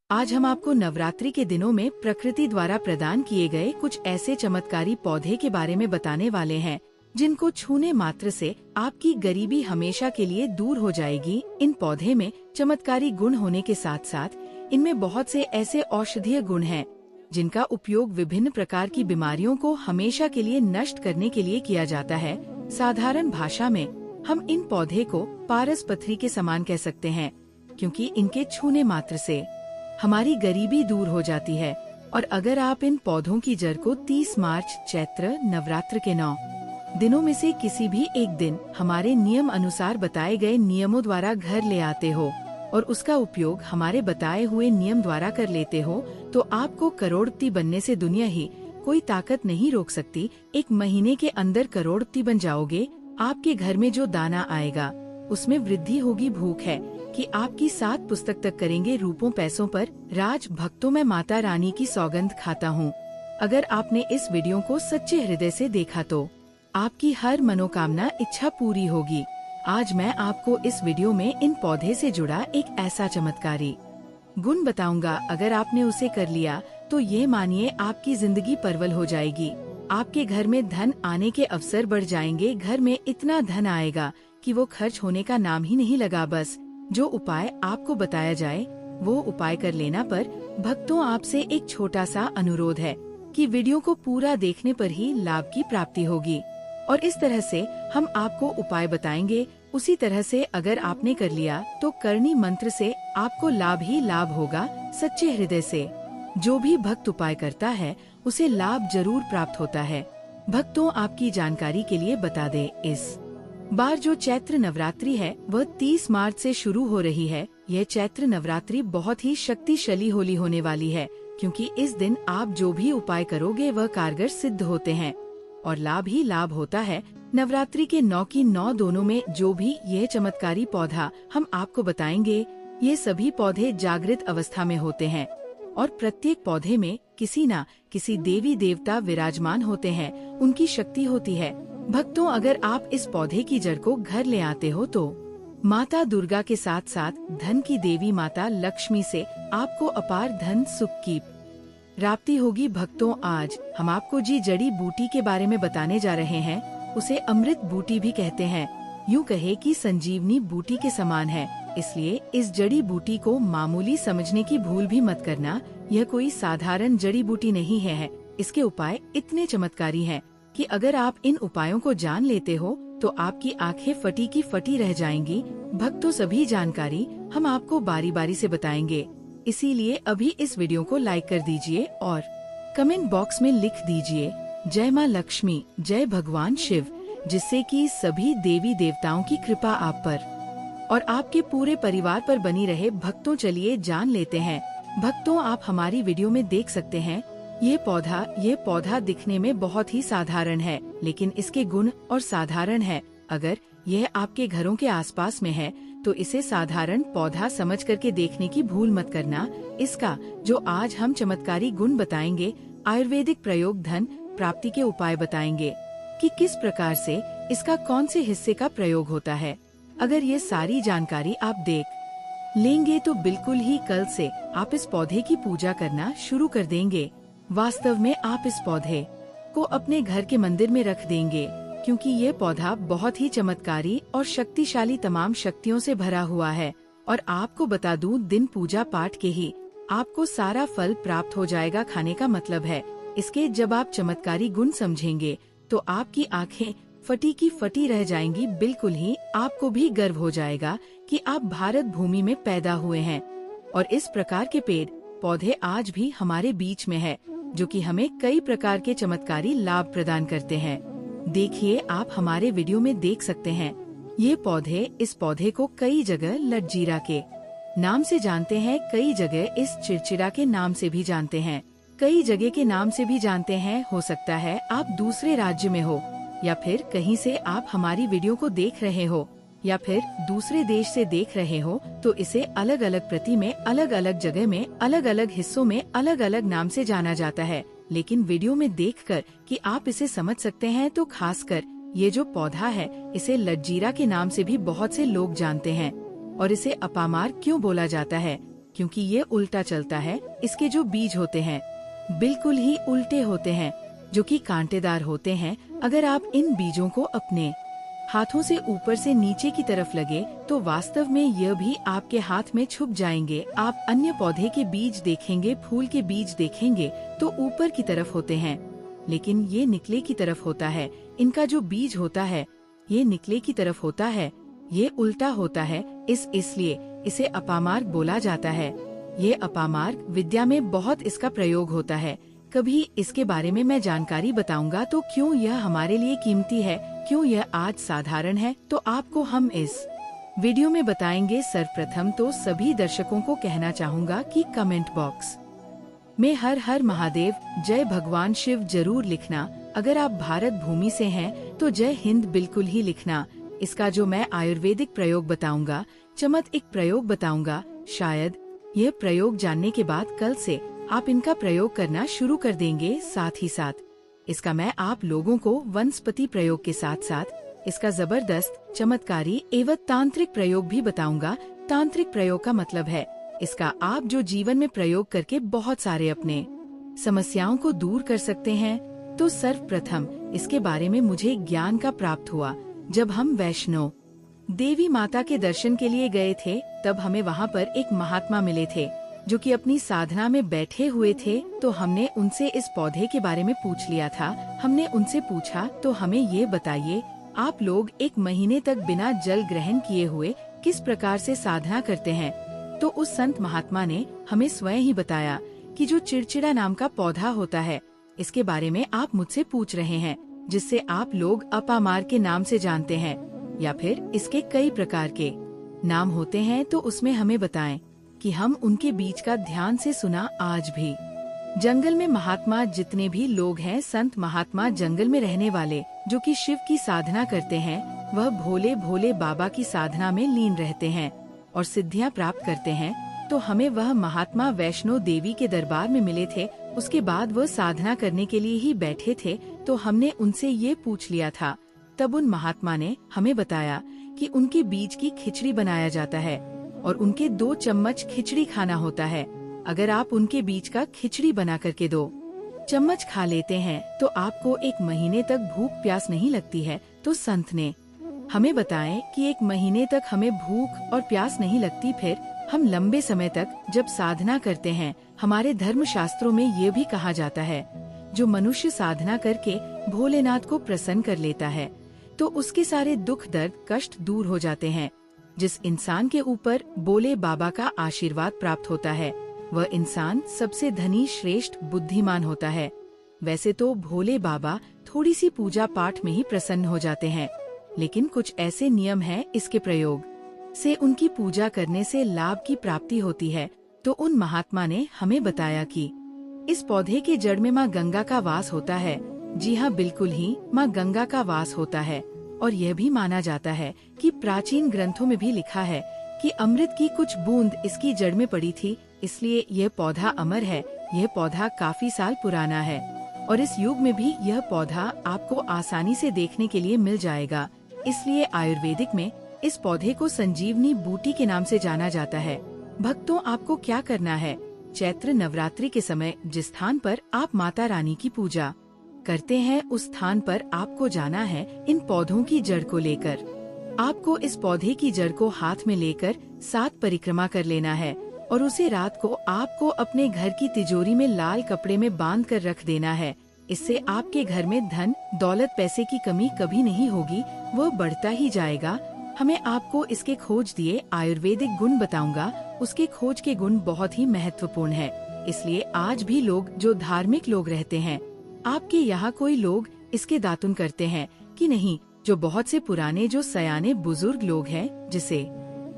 आज हम आपको नवरात्रि के दिनों में प्रकृति द्वारा प्रदान किए गए कुछ ऐसे चमत्कारी पौधे के बारे में बताने वाले हैं जिनको छूने मात्र से आपकी गरीबी हमेशा के लिए दूर हो जाएगी। इन पौधे में चमत्कारी गुण होने के साथ साथ इनमें बहुत से ऐसे औषधीय गुण हैं जिनका उपयोग विभिन्न प्रकार की बीमारियों को हमेशा के लिए नष्ट करने के लिए किया जाता है। साधारण भाषा में हम इन पौधे को पारस पथरी के समान कह सकते हैं, क्योंकि इनके छूने मात्र से हमारी गरीबी दूर हो जाती है। और अगर आप इन पौधों की जड़ को 30 मार्च चैत्र नवरात्र के 9 दिनों में से किसी भी एक दिन हमारे नियम अनुसार बताए गए नियमों द्वारा घर ले आते हो और उसका उपयोग हमारे बताए हुए नियम द्वारा कर लेते हो, तो आपको करोड़पति बनने से दुनिया ही कोई ताकत नहीं रोक सकती। 1 महीने के अंदर करोड़पति बन जाओगे। आपके घर में जो दाना आएगा उसमें वृद्धि होगी। भूख है कि आपकी 7 पुस्तक तक करेंगे रूपों पैसों पर राज। भक्तों में माता रानी की सौगंध खाता हूँ। अगर आपने इस वीडियो को सच्चे हृदय से देखा तो आपकी हर मनोकामना इच्छा पूरी होगी। आज मैं आपको इस वीडियो में इन पौधे से जुड़ा एक ऐसा चमत्कारी गुण बताऊंगा, अगर आपने उसे कर लिया तो ये मानिए आपकी जिंदगी परवल हो जाएगी। आपके घर में धन आने के अवसर बढ़ जाएंगे। घर में इतना धन आएगा कि वो खर्च होने का नाम ही नहीं लगा। बस जो उपाय आपको बताया जाए वो उपाय कर लेना। पर भक्तों, आपसे एक छोटा सा अनुरोध है कि वीडियो को पूरा देखने पर ही लाभ की प्राप्ति होगी। और इस तरह से हम आपको उपाय बताएंगे, उसी तरह से अगर आपने कर लिया तो करनी मंत्र से आपको लाभ ही लाभ होगा। सच्चे हृदय से जो भी भक्त उपाय करता है उसे लाभ जरूर प्राप्त होता है। भक्तों, आपकी जानकारी के लिए बता दे, इस बार जो चैत्र नवरात्रि है वह 30 मार्च से शुरू हो रही है। यह चैत्र नवरात्रि बहुत ही शक्तिशाली होली होने वाली है, क्योंकि इस दिन आप जो भी उपाय करोगे वह कारगर सिद्ध होते हैं और लाभ ही लाभ होता है। नवरात्रि के 9 की 9 दोनों में जो भी यह चमत्कारी पौधा हम आपको बताएंगे, ये सभी पौधे जागृत अवस्था में होते हैं और प्रत्येक पौधे में किसी न किसी देवी देवता विराजमान होते हैं, उनकी शक्ति होती है। भक्तों, अगर आप इस पौधे की जड़ को घर ले आते हो तो माता दुर्गा के साथ साथ धन की देवी माता लक्ष्मी से आपको अपार धन सुख की प्राप्ति होगी। भक्तों, आज हम आपको जड़ी बूटी के बारे में बताने जा रहे हैं। उसे अमृत बूटी भी कहते हैं। यूँ कहे कि संजीवनी बूटी के समान है। इसलिए इस जड़ी बूटी को मामूली समझने की भूल भी मत करना। यह कोई साधारण जड़ी बूटी नहीं है। इसके उपाय इतने चमत्कारी हैं कि अगर आप इन उपायों को जान लेते हो तो आपकी आंखें फटी की फटी रह जाएंगी। भक्तों, सभी जानकारी हम आपको बारी बारी से बताएंगे, इसीलिए अभी इस वीडियो को लाइक कर दीजिए और कमेंट बॉक्स में लिख दीजिए जय माँ लक्ष्मी, जय भगवान शिव, जिससे कि सभी देवी देवताओं की कृपा आप पर और आपके पूरे परिवार पर बनी रहे। भक्तों, चलिए जान लेते हैं। भक्तों, आप हमारी वीडियो में देख सकते हैं ये पौधा दिखने में बहुत ही साधारण है, लेकिन इसके गुण और साधारण है। अगर यह आपके घरों के आसपास में है तो इसे साधारण पौधा समझ करके देखने की भूल मत करना। इसका जो आज हम चमत्कारी गुण बताएंगे, आयुर्वेदिक प्रयोग, धन प्राप्ति के उपाय बताएंगे कि किस प्रकार से इसका कौन से हिस्से का प्रयोग होता है। अगर ये सारी जानकारी आप देख लेंगे तो बिल्कुल ही कल से आप इस पौधे की पूजा करना शुरू कर देंगे। वास्तव में आप इस पौधे को अपने घर के मंदिर में रख देंगे, क्योंकि ये पौधा बहुत ही चमत्कारी और शक्तिशाली तमाम शक्तियों से भरा हुआ है। और आपको बता दूं, दिन पूजा पाठ के ही आपको सारा फल प्राप्त हो जाएगा। खाने का मतलब है इसके जब आप चमत्कारी गुण समझेंगे तो आपकी आंखें फटी की फटी रह जाएंगी। बिल्कुल ही आपको भी गर्व हो जाएगा कि आप भारत भूमि में पैदा हुए हैं। और इस प्रकार के पेड़ पौधे आज भी हमारे बीच में है, जो कि हमें कई प्रकार के चमत्कारी लाभ प्रदान करते हैं। देखिए, आप हमारे वीडियो में देख सकते हैं ये पौधे। इस पौधे को कई जगह लटजीरा के नाम से जानते हैं, कई जगह इस चिड़चिड़ा के नाम से भी जानते हैं, कई जगह के नाम से भी जानते हैं। हो सकता है आप दूसरे राज्य में हो या फिर कहीं से आप हमारी वीडियो को देख रहे हो या फिर दूसरे देश से देख रहे हो, तो इसे अलग अलग प्रति में, अलग अलग जगह में, अलग अलग हिस्सों में अलग अलग नाम से जाना जाता है। लेकिन वीडियो में देखकर कि आप इसे समझ सकते हैं, तो खासकर ये जो पौधा है इसे लटजीरा के नाम से भी बहुत से लोग जानते हैं। और इसे अपामार क्यों बोला जाता है? क्योंकि ये उल्टा चलता है। इसके जो बीज होते हैं बिल्कुल ही उल्टे होते हैं, जो कि कांटेदार होते हैं। अगर आप इन बीजों को अपने हाथों से ऊपर से नीचे की तरफ लगे तो वास्तव में यह भी आपके हाथ में छुप जाएंगे। आप अन्य पौधे के बीज देखेंगे, फूल के बीज देखेंगे तो ऊपर की तरफ होते हैं, लेकिन ये निकले की तरफ होता है। इनका जो बीज होता है ये निकले की तरफ होता है, ये उल्टा होता है। इसलिए इसे अपामार्ग बोला जाता है। ये अपामार्ग विद्या में बहुत इसका प्रयोग होता है। कभी इसके बारे में मैं जानकारी बताऊंगा। तो क्यों यह हमारे लिए कीमती है, क्यों यह आज साधारण है, तो आपको हम इस वीडियो में बताएंगे। सर्वप्रथम तो सभी दर्शकों को कहना चाहूँगा कि कमेंट बॉक्स में हर हर महादेव, जय भगवान शिव जरूर लिखना। अगर आप भारत भूमि से हैं तो जय हिंद बिल्कुल ही लिखना। इसका जो मैं आयुर्वेदिक प्रयोग बताऊंगा, चमत्कारिक प्रयोग बताऊंगा, शायद यह प्रयोग जानने के बाद कल से आप इनका प्रयोग करना शुरू कर देंगे। साथ ही साथ इसका मैं आप लोगों को वनस्पति प्रयोग के साथ साथ इसका जबरदस्त चमत्कारी एवं तांत्रिक प्रयोग भी बताऊंगा। तांत्रिक प्रयोग का मतलब है इसका आप जो जीवन में प्रयोग करके बहुत सारे अपने समस्याओं को दूर कर सकते हैं। तो सर्वप्रथम इसके बारे में मुझे ज्ञान का प्राप्त हुआ जब हम वैष्णो देवी माता के दर्शन के लिए गए थे। तब हमें वहाँ पर एक महात्मा मिले थे जो कि अपनी साधना में बैठे हुए थे। तो हमने उनसे इस पौधे के बारे में पूछ लिया था। हमने उनसे पूछा तो हमें ये बताइए, आप लोग 1 महीने तक बिना जल ग्रहण किए हुए किस प्रकार से साधना करते हैं? तो उस संत महात्मा ने हमें स्वयं ही बताया कि जो चिड़चिड़ा नाम का पौधा होता है, इसके बारे में आप मुझसे पूछ रहे हैं, जिससे आप लोग अपामार्ग के नाम से जानते हैं, या फिर इसके कई प्रकार के नाम होते हैं। तो उसमें हमें बताएं कि हम उनके बीच का ध्यान से सुना। आज भी जंगल में महात्मा जितने भी लोग हैं, संत महात्मा जंगल में रहने वाले जो कि शिव की साधना करते हैं, वह भोले भोले बाबा की साधना में लीन रहते हैं और सिद्धियां प्राप्त करते हैं। तो हमें वह महात्मा वैष्णो देवी के दरबार में मिले थे। उसके बाद वह साधना करने के लिए ही बैठे थे। तो हमने उनसे ये पूछ लिया था। तब उन महात्मा ने हमें बताया कि उनके बीज की खिचड़ी बनाया जाता है और उनके 2 चम्मच खिचड़ी खाना होता है। अगर आप उनके बीज का खिचड़ी बना करके 2 चम्मच खा लेते हैं तो आपको 1 महीने तक भूख प्यास नहीं लगती है। तो संत ने हमें बताएं कि 1 महीने तक हमें भूख और प्यास नहीं लगती। फिर हम लंबे समय तक जब साधना करते हैं, हमारे धर्म शास्त्रों में ये भी कहा जाता है, जो मनुष्य साधना करके भोलेनाथ को प्रसन्न कर लेता है तो उसके सारे दुख दर्द कष्ट दूर हो जाते हैं। जिस इंसान के ऊपर बोले बाबा का आशीर्वाद प्राप्त होता है, वह इंसान सबसे धनी, श्रेष्ठ, बुद्धिमान होता है। वैसे तो भोले बाबा थोड़ी सी पूजा पाठ में ही प्रसन्न हो जाते हैं, लेकिन कुछ ऐसे नियम हैं इसके प्रयोग से उनकी पूजा करने से लाभ की प्राप्ति होती है। तो उन महात्मा ने हमें बताया कि इस पौधे के जड़ में माँ गंगा का वास होता है। जी हाँ, बिल्कुल ही माँ गंगा का वास होता है। और यह भी माना जाता है कि प्राचीन ग्रंथों में भी लिखा है कि अमृत की कुछ बूंद इसकी जड़ में पड़ी थी, इसलिए यह पौधा अमर है। यह पौधा काफी साल पुराना है और इस युग में भी यह पौधा आपको आसानी से देखने के लिए मिल जाएगा। इसलिए आयुर्वेदिक में इस पौधे को संजीवनी बूटी के नाम से जाना जाता है। भक्तों, आपको क्या करना है? चैत्र नवरात्रि के समय जिस स्थान पर आप माता रानी की पूजा करते हैं, उस स्थान पर आपको जाना है। इन पौधों की जड़ को लेकर आपको इस पौधे की जड़ को हाथ में लेकर 7 परिक्रमा कर लेना है और उसे रात को आपको अपने घर की तिजोरी में लाल कपड़े में बांध कर रख देना है। इससे आपके घर में धन दौलत पैसे की कमी कभी नहीं होगी, वह बढ़ता ही जाएगा। हमें आपको इसके खोज दिए आयुर्वेदिक गुण बताऊंगा। उसके खोज के गुण बहुत ही महत्वपूर्ण है। इसलिए आज भी लोग जो धार्मिक लोग रहते हैं, आपके यहाँ कोई लोग इसके दातुन करते हैं कि नहीं? जो बहुत से पुराने जो सयाने बुजुर्ग लोग हैं, जिसे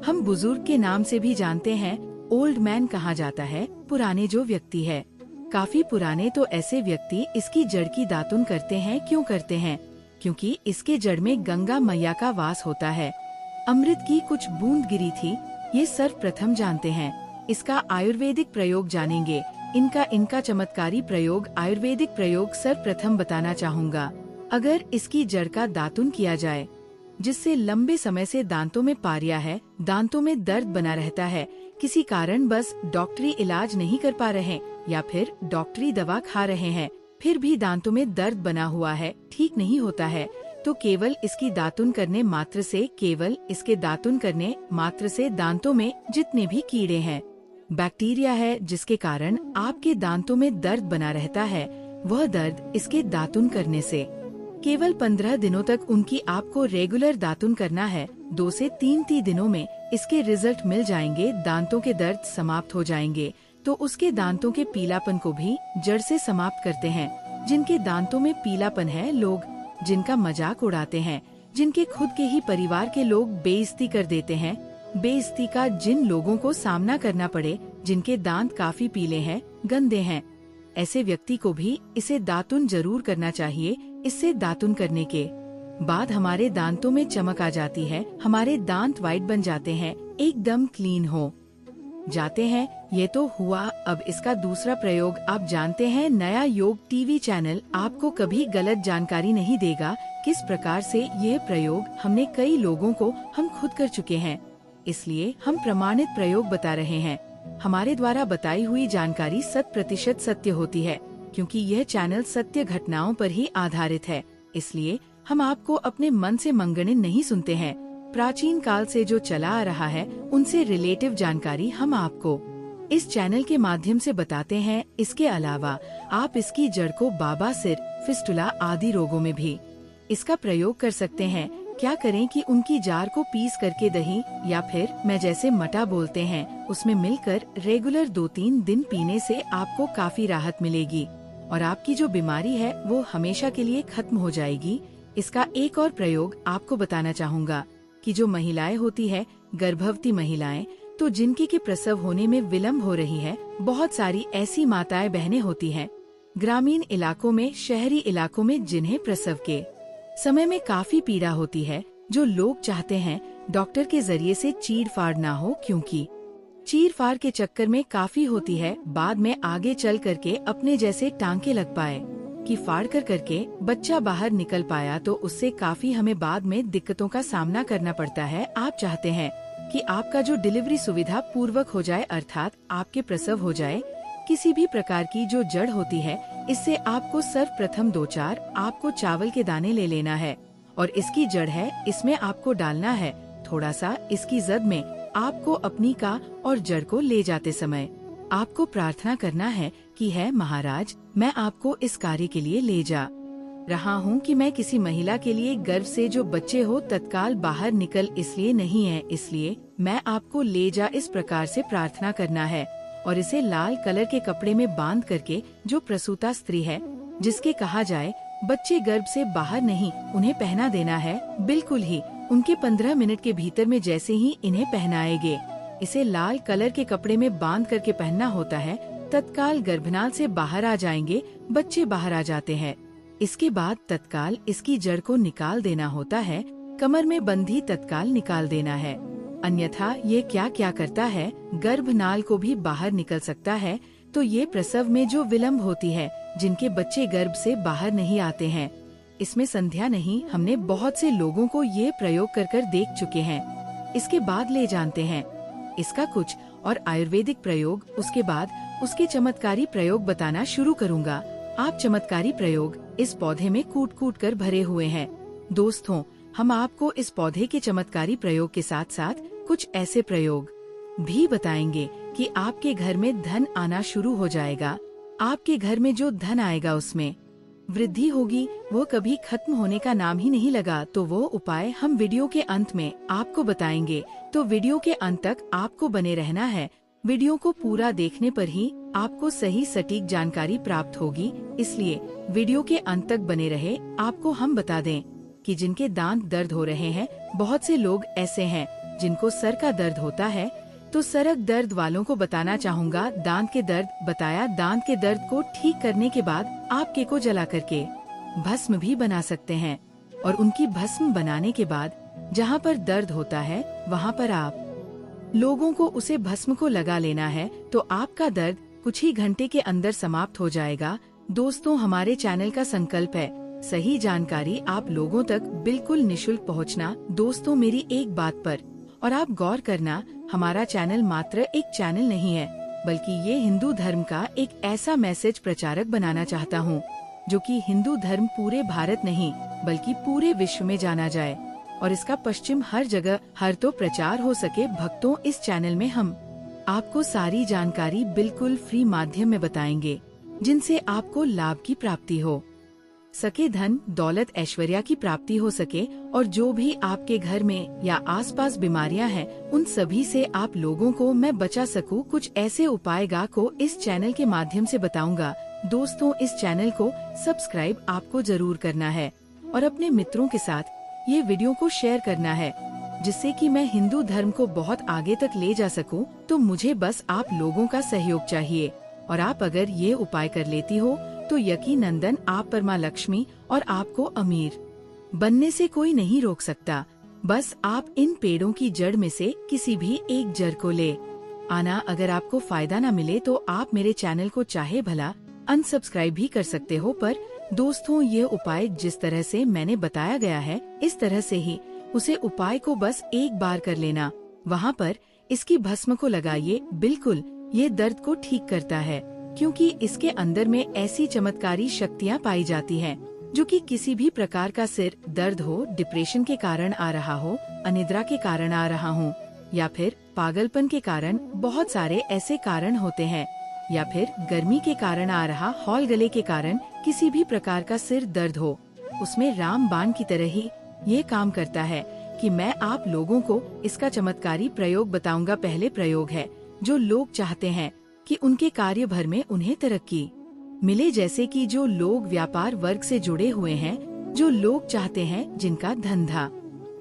हम बुजुर्ग के नाम से भी जानते हैं, ओल्ड मैन कहा जाता है, पुराने जो व्यक्ति है, काफी पुराने, तो ऐसे व्यक्ति इसकी जड़ की दातुन करते हैं। क्यों करते हैं? क्योंकि इसके जड़ में गंगा मैया का वास होता है। अमृत की कुछ बूंद गिरी थी, ये सर्वप्रथम जानते हैं। इसका आयुर्वेदिक प्रयोग जानेंगे। इनका चमत्कारी प्रयोग, आयुर्वेदिक प्रयोग सर्वप्रथम बताना चाहूँगा। अगर इसकी जड़ का दातुन किया जाए जिससे लंबे समय से दांतों में पारिया है, दांतों में दर्द बना रहता है, किसी कारण बस डॉक्टरी इलाज नहीं कर पा रहे या फिर डॉक्टरी दवा खा रहे हैं, फिर भी दांतों में दर्द बना हुआ है, ठीक नहीं होता है, तो केवल इसकी दातुन करने मात्र से दांतों में जितने भी कीड़े हैं, बैक्टीरिया है जिसके कारण आपके दांतों में दर्द बना रहता है, वह दर्द इसके दातुन करने से केवल 15 दिनों तक उनकी आपको रेगुलर दातुन करना है। 2 से 3 दिनों में इसके रिजल्ट मिल जाएंगे, दांतों के दर्द समाप्त हो जाएंगे, तो उसके दांतों के पीलापन को भी जड़ से समाप्त करते हैं। जिनके दांतों में पीलापन है, लोग जिनका मजाक उड़ाते हैं, जिनके खुद के ही परिवार के लोग बेइज्जती कर देते हैं, बेइज्जती का जिन लोगों को सामना करना पड़े, जिनके दांत काफी पीले हैं, गंदे हैं, ऐसे व्यक्ति को भी इसे दातुन जरूर करना चाहिए। इससे दातुन करने के बाद हमारे दांतों में चमक आ जाती है, हमारे दांत वाइट बन जाते हैं, एकदम क्लीन हो जाते हैं। ये तो हुआ, अब इसका दूसरा प्रयोग आप जानते हैं। नया योग टीवी चैनल आपको कभी गलत जानकारी नहीं देगा। किस प्रकार से यह प्रयोग हमने कई लोगों को हम खुद कर चुके हैं, इसलिए हम प्रमाणित प्रयोग बता रहे हैं। हमारे द्वारा बताई हुई जानकारी 100% सत्य होती है, क्योंकि यह चैनल सत्य घटनाओं पर ही आधारित है। इसलिए हम आपको अपने मन से मंगने नहीं सुनते हैं। प्राचीन काल से जो चला आ रहा है उनसे रिलेटिव जानकारी हम आपको इस चैनल के माध्यम से बताते हैं। इसके अलावा आप इसकी जड़ को बाबा सिर, फिस्टुला आदि रोगों में भी इसका प्रयोग कर सकते हैं। क्या करें कि उनकी जार को पीस करके दही या फिर मैं जैसे मटा बोलते हैं उसमें मिलकर रेगुलर 2-3 दिन पीने से आपको काफी राहत मिलेगी और आपकी जो बीमारी है वो हमेशा के लिए खत्म हो जाएगी। इसका एक और प्रयोग आपको बताना चाहूँगा कि जो महिलाएं होती है, गर्भवती महिलाएं, तो जिनके के प्रसव होने में विलम्ब हो रही है, बहुत सारी ऐसी माताएं बहनें होती हैं ग्रामीण इलाकों में, शहरी इलाकों में, जिन्हें प्रसव के समय में काफी पीड़ा होती है, जो लोग चाहते हैं डॉक्टर के जरिए से चीर फाड़ ना हो, क्योंकि चीर फाड़ के चक्कर में काफी होती है, बाद में आगे चल करके अपने जैसे टांके लग पाए कि फाड़ कर करके बच्चा बाहर निकल पाया, तो उससे काफी हमें बाद में दिक्कतों का सामना करना पड़ता है। आप चाहते हैं कि आपका जो डिलीवरी सुविधा पूर्वक हो जाए, अर्थात आपके प्रसव हो जाए। किसी भी प्रकार की जो जड़ होती है, इससे आपको सर्वप्रथम 2-4 आपको चावल के दाने ले लेना है और इसकी जड़ है, इसमें आपको डालना है थोड़ा सा। इसकी जद में आपको अपनी का और जड़ को ले जाते समय आपको प्रार्थना करना है कि है महाराज, मैं आपको इस कार्य के लिए ले जा रहा हूँ कि मैं किसी महिला के लिए गर्भ से जो बच्चे हो तत्काल बाहर निकल इसलिए नहीं है, इसलिए मैं आपको ले जा, इस प्रकार से प्रार्थना करना है। और इसे लाल कलर के कपड़े में बांध करके जो प्रसूता स्त्री है, जिसके कहा जाए बच्चे गर्भ से बाहर नहीं, उन्हें पहना देना है। बिल्कुल ही उनके 15 मिनट के भीतर में जैसे ही इन्हें पहनाएंगे, इसे लाल कलर के कपड़े में बांध करके पहनना होता है, तत्काल गर्भनाल से बाहर आ जाएंगे, बच्चे बाहर आ जाते हैं। इसके बाद तत्काल इसकी जड़ को निकाल देना होता है, कमर में बंधी तत्काल निकाल देना है, अन्यथा ये क्या क्या करता है, गर्भनाल को भी बाहर निकल सकता है। तो ये प्रसव में जो विलम्ब होती है, जिनके बच्चे गर्भ से बाहर नहीं आते हैं, इसमें संध्या नहीं, हमने बहुत से लोगों को ये प्रयोग कर देख चुके हैं। इसके बाद ले जानते हैं इसका कुछ और आयुर्वेदिक प्रयोग, उसके बाद उसके चमत्कारी प्रयोग बताना शुरू करूँगा। आप चमत्कारी प्रयोग इस पौधे में कूट कूट कर भरे हुए हैं। दोस्तों, हम आपको इस पौधे के चमत्कारी प्रयोग के साथ साथ कुछ ऐसे प्रयोग भी बताएंगे कि आपके घर में धन आना शुरू हो जाएगा। आपके घर में जो धन आएगा उसमें वृद्धि होगी, वो कभी खत्म होने का नाम ही नहीं लगा। तो वो उपाय हम वीडियो के अंत में आपको बताएंगे, तो वीडियो के अंत तक आपको बने रहना है। वीडियो को पूरा देखने पर ही आपको सही सटीक जानकारी प्राप्त होगी, इसलिए वीडियो के अंत तक बने रहे। आपको हम बता दें कि जिनके दांत दर्द हो रहे हैं, बहुत से लोग ऐसे हैं जिनको सर का दर्द होता है, तो सरक दर्द वालों को बताना चाहूँगा दांत के दर्द बताया। दांत के दर्द को ठीक करने के बाद आप केक को जला करके भस्म भी बना सकते हैं, और उनकी भस्म बनाने के बाद जहाँ पर दर्द होता है वहाँ पर आप लोगों को उसे भस्म को लगा लेना है, तो आपका दर्द कुछ ही घंटे के अंदर समाप्त हो जाएगा। दोस्तों, हमारे चैनल का संकल्प है सही जानकारी आप लोगों तक बिल्कुल निशुल्क पहुंचना। दोस्तों, मेरी एक बात पर और आप गौर करना, हमारा चैनल मात्र एक चैनल नहीं है, बल्कि ये हिंदू धर्म का एक ऐसा मैसेज प्रचारक बनाना चाहता हूँ जो कि हिंदू धर्म पूरे भारत नहीं बल्कि पूरे विश्व में जाना जाए और इसका पश्चिम हर जगह हर तो प्रचार हो सके। भक्तों, इस चैनल में हम आपको सारी जानकारी बिल्कुल फ्री माध्यम में बताएंगे जिनसे आपको लाभ की प्राप्ति हो सके, धन दौलत ऐश्वर्या की प्राप्ति हो सके और जो भी आपके घर में या आसपास बीमारियां हैं उन सभी से आप लोगों को मैं बचा सकूं। कुछ ऐसे उपाय को इस चैनल के माध्यम से बताऊंगा। दोस्तों, इस चैनल को सब्सक्राइब आपको जरूर करना है और अपने मित्रों के साथ ये वीडियो को शेयर करना है, जिससे कि मैं हिंदू धर्म को बहुत आगे तक ले जा सकूं। तो मुझे बस आप लोगों का सहयोग चाहिए और आप अगर ये उपाय कर लेती हो तो यकीनंदन आप पर मां लक्ष्मी और आपको अमीर बनने से कोई नहीं रोक सकता। बस आप इन पेड़ों की जड़ में से किसी भी एक जड़ को ले आना। अगर आपको फायदा न मिले तो आप मेरे चैनल को चाहे भला अनसब्सक्राइब भी कर सकते हो। पर दोस्तों, ये उपाय जिस तरह से मैंने बताया गया है इस तरह से ही उसे उपाय को बस एक बार कर लेना। वहाँ पर इसकी भस्म को लगाइए। बिल्कुल ये दर्द को ठीक करता है, क्योंकि इसके अंदर में ऐसी चमत्कारी शक्तियाँ पाई जाती हैं जो कि किसी भी प्रकार का सिर दर्द हो, डिप्रेशन के कारण आ रहा हो, अनिद्रा के कारण आ रहा हो, या फिर पागलपन के कारण, बहुत सारे ऐसे कारण होते हैं, या फिर गर्मी के कारण आ रहा हॉल गले के कारण किसी भी प्रकार का सिर दर्द हो, उसमें रामबाण की तरह ही ये काम करता है कि मैं आप लोगों को इसका चमत्कारी प्रयोग बताऊंगा। पहले प्रयोग है जो लोग चाहते हैं कि उनके कार्य भर में उन्हें तरक्की मिले, जैसे कि जो लोग व्यापार वर्ग से जुड़े हुए हैं, जो लोग चाहते हैं जिनका धंधा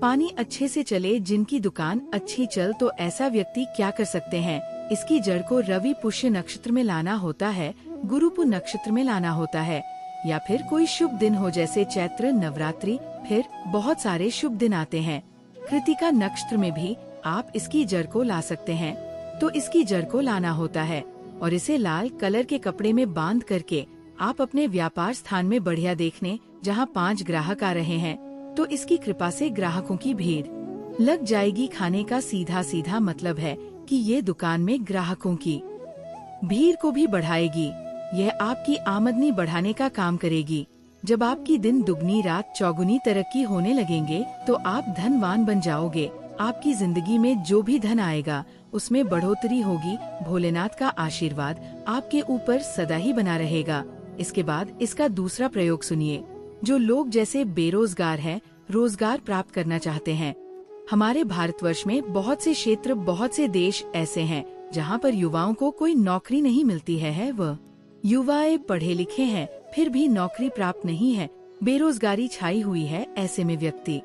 पानी अच्छे से चले, जिनकी दुकान अच्छी चल, तो ऐसा व्यक्ति क्या कर सकते हैं, इसकी जड़ को रवि पुष्य नक्षत्र में लाना होता है, गुरुपु नक्षत्र में लाना होता है, या फिर कोई शुभ दिन हो जैसे चैत्र नवरात्रि। फिर बहुत सारे शुभ दिन आते हैं। कृतिका नक्षत्र में भी आप इसकी जड़ को ला सकते हैं। तो इसकी जड़ को लाना होता है और इसे लाल कलर के कपड़े में बांध करके आप अपने व्यापार स्थान में बढ़िया देखने, जहाँ 5 ग्राहक आ रहे हैं तो इसकी कृपा से ग्राहकों की भीड़ लग जाएगी। खाने का सीधा सीधा मतलब है कि ये दुकान में ग्राहकों की भीड़ को भी बढ़ाएगी। यह आपकी आमदनी बढ़ाने का काम करेगी। जब आपकी दिन दुगनी रात चौगुनी तरक्की होने लगेंगे तो आप धनवान बन जाओगे। आपकी जिंदगी में जो भी धन आएगा उसमें बढ़ोतरी होगी। भोलेनाथ का आशीर्वाद आपके ऊपर सदा ही बना रहेगा। इसके बाद इसका दूसरा प्रयोग सुनिए। जो लोग जैसे बेरोजगार हैं, रोजगार प्राप्त करना चाहते हैं, हमारे भारतवर्ष में बहुत से क्षेत्र, बहुत से देश ऐसे हैं जहाँ पर युवाओं को कोई नौकरी नहीं मिलती है। वह युवाएं पढ़े लिखे हैं फिर भी नौकरी प्राप्त नहीं है, बेरोजगारी छाई हुई है। ऐसे में व्यक्ति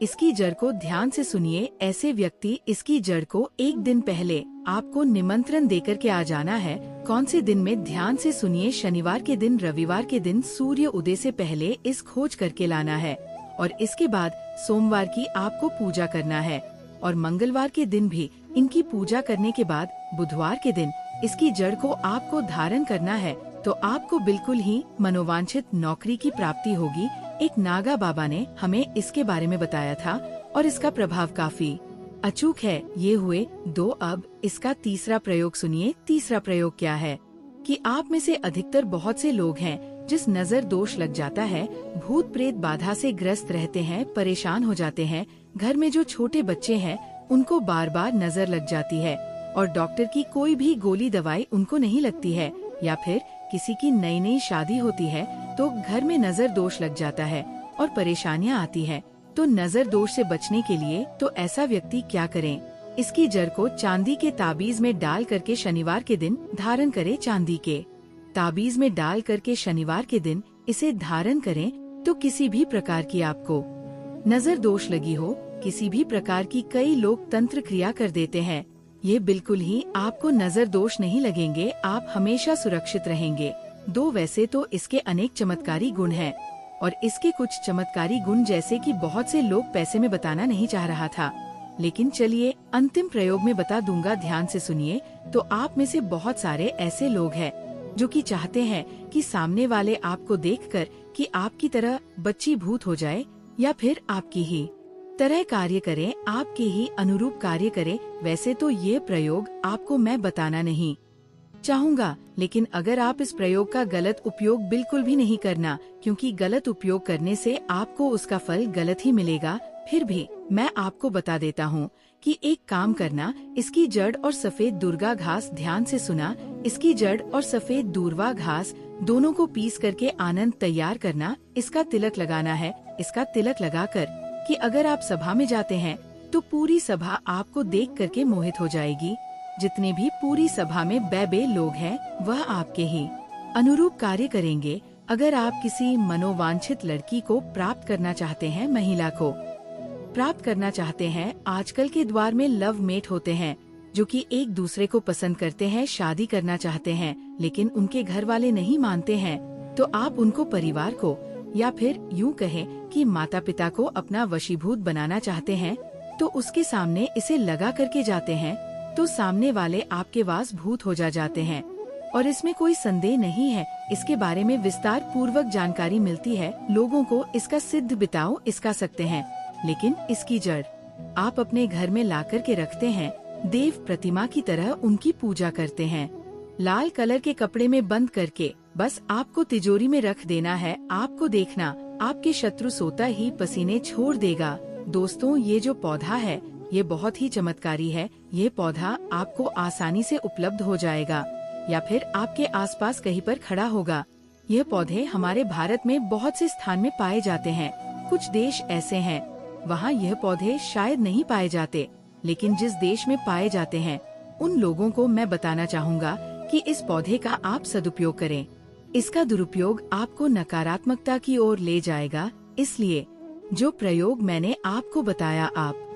इसकी जड़ को ध्यान से सुनिए। ऐसे व्यक्ति इसकी जड़ को एक दिन पहले आपको निमंत्रण देकर के आ जाना है। कौन से दिन में, ध्यान से सुनिए। शनिवार के दिन, रविवार के दिन सूर्य उदय से पहले इस खोज करके लाना है और इसके बाद सोमवार की आपको पूजा करना है और मंगलवार के दिन भी इनकी पूजा करने के बाद बुधवार के दिन इसकी जड़ को आपको धारण करना है। तो आपको बिल्कुल ही मनोवांछित नौकरी की प्राप्ति होगी। एक नागा बाबा ने हमें इसके बारे में बताया था और इसका प्रभाव काफी अचूक है। ये हुए 2। अब इसका तीसरा प्रयोग सुनिए। तीसरा प्रयोग क्या है कि आप में से अधिकतर बहुत से लोग हैं जिस नजर दोष लग जाता है, भूत प्रेत बाधा से ग्रस्त रहते हैं, परेशान हो जाते हैं। घर में जो छोटे बच्चे हैं उनको बार बार नजर लग जाती है और डॉक्टर की कोई भी गोली दवाई उनको नहीं लगती है, या फिर किसी की नई नई शादी होती है तो घर में नजर दोष लग जाता है और परेशानियां आती हैं। तो नजर दोष से बचने के लिए तो ऐसा व्यक्ति क्या करें, इसकी जड़ को चांदी के ताबीज में डाल करके शनिवार के दिन धारण करें। चांदी के ताबीज में डाल करके शनिवार के दिन इसे धारण करें तो किसी भी प्रकार की आपको नजर दोष लगी हो, किसी भी प्रकार की, कई लोग तंत्र क्रिया कर देते हैं, ये बिल्कुल ही आपको नजर दोष नहीं लगेंगे। आप हमेशा सुरक्षित रहेंगे। 2 वैसे तो इसके अनेक चमत्कारी गुण हैं और इसके कुछ चमत्कारी गुण जैसे कि बहुत से लोग पैसे में बताना नहीं चाह रहा था, लेकिन चलिए अंतिम प्रयोग में बता दूंगा। ध्यान से सुनिए। तो आप में से बहुत सारे ऐसे लोग हैं जो कि चाहते हैं कि सामने वाले आपको देखकर कि आपकी तरह बच्ची भूत हो जाए या फिर आपकी ही तरह कार्य करें, आपके ही अनुरूप कार्य करें। वैसे तो ये प्रयोग आपको मैं बताना नहीं चाहूँगा, लेकिन अगर आप इस प्रयोग का गलत उपयोग बिल्कुल भी नहीं करना, क्योंकि गलत उपयोग करने से आपको उसका फल गलत ही मिलेगा। फिर भी मैं आपको बता देता हूँ कि एक काम करना, इसकी जड़ और सफेद दुर्गा घास ध्यान से सुना, इसकी जड़ और सफेद दूर्वा घास दोनों को पीस करके आनंद तैयार करना, इसका तिलक लगाना है। इसका तिलक लगाकर कि अगर आप सभा में जाते हैं तो पूरी सभा आपको देख करके मोहित हो जाएगी। जितने भी पूरी सभा में बेबे लोग हैं वह आपके ही अनुरूप कार्य करेंगे। अगर आप किसी मनोवांछित लड़की को प्राप्त करना चाहते हैं, महिला को प्राप्त करना चाहते हैं, आजकल के द्वार में लव मेट होते हैं जो कि एक दूसरे को पसंद करते हैं, शादी करना चाहते हैं, लेकिन उनके घर वाले नहीं मानते हैं, तो आप उनको परिवार को या फिर यूं कहें कि माता पिता को अपना वशीभूत बनाना चाहते हैं, तो उसके सामने इसे लगा करके जाते हैं, तो सामने वाले आपके वास भूत हो जाते हैं। और इसमें कोई संदेह नहीं है, इसके बारे में विस्तार पूर्वक जानकारी मिलती है लोगों को। इसका सिद्ध बिताओ इसका सकते हैं, लेकिन इसकी जड़ आप अपने घर में ला कर के रखते हैं, देव प्रतिमा की तरह उनकी पूजा करते हैं, लाल कलर के कपड़े में बंद करके बस आपको तिजोरी में रख देना है। आपको देखना आपके शत्रु सोता ही पसीने छोड़ देगा। दोस्तों, ये जो पौधा है ये बहुत ही चमत्कारी है। ये पौधा आपको आसानी से उपलब्ध हो जाएगा या फिर आपके आसपास कहीं पर खड़ा होगा। यह पौधे हमारे भारत में बहुत से स्थान में पाए जाते हैं। कुछ देश ऐसे हैं वहाँ यह पौधे शायद नहीं पाए जाते, लेकिन जिस देश में पाए जाते हैं उन लोगों को मैं बताना चाहूँगा कि इस पौधे का आप सदुपयोग करें। इसका दुरुपयोग आपको नकारात्मकता की ओर ले जाएगा, इसलिए जो प्रयोग मैंने आपको बताया आप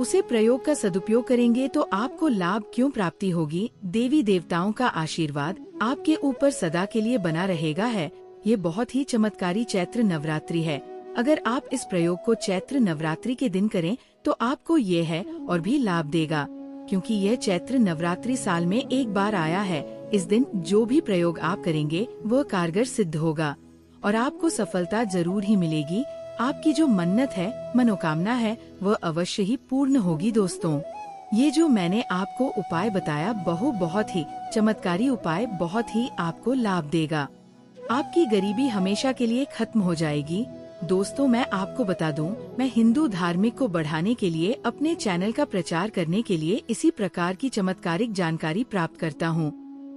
उसे प्रयोग का सदुपयोग करेंगे तो आपको लाभ क्यों प्राप्ति होगी। देवी देवताओं का आशीर्वाद आपके ऊपर सदा के लिए बना रहेगा है। ये बहुत ही चमत्कारी चैत्र नवरात्रि है। अगर आप इस प्रयोग को चैत्र नवरात्रि के दिन करें तो आपको ये है और भी लाभ देगा, क्योंकि यह चैत्र नवरात्रि साल में एक बार आया है। इस दिन जो भी प्रयोग आप करेंगे वह कारगर सिद्ध होगा और आपको सफलता जरूर ही मिलेगी। आपकी जो मन्नत है, मनोकामना है, वह अवश्य ही पूर्ण होगी। दोस्तों, ये जो मैंने आपको उपाय बताया बहुत ही चमत्कारी उपाय बहुत ही आपको लाभ देगा। आपकी गरीबी हमेशा के लिए खत्म हो जाएगी। दोस्तों, मैं आपको बता दूं, मैं हिंदू धार्मिक को बढ़ाने के लिए अपने चैनल का प्रचार करने के लिए इसी प्रकार की चमत्कारिक जानकारी प्राप्त करता हूं।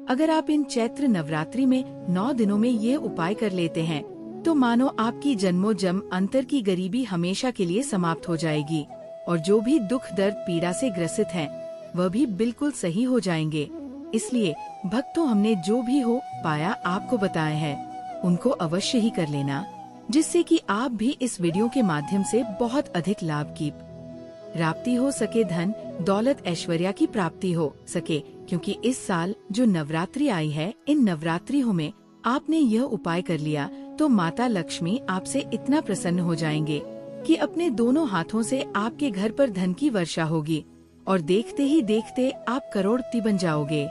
अगर आप इन चैत्र नवरात्रि में 9 दिनों में ये उपाय कर लेते हैं तो मानो आपकी जन्मों जन्म अंतर की गरीबी हमेशा के लिए समाप्त हो जाएगी और जो भी दुख दर्द पीड़ा से ग्रसित हैं, वह भी बिल्कुल सही हो जाएंगे। इसलिए भक्तों, हमने जो भी हो पाया आपको बताए हैं उनको अवश्य ही कर लेना, जिससे कि आप भी इस वीडियो के माध्यम से बहुत अधिक लाभ की प्राप्ति हो सके, धन दौलत ऐश्वर्या की प्राप्ति हो सके। क्योंकि इस साल जो नवरात्रि आई है, इन नवरात्रियों में आपने यह उपाय कर लिया तो माता लक्ष्मी आपसे इतना प्रसन्न हो जाएंगे कि अपने दोनों हाथों से आपके घर पर धन की वर्षा होगी और देखते ही देखते आप करोड़पति बन जाओगे।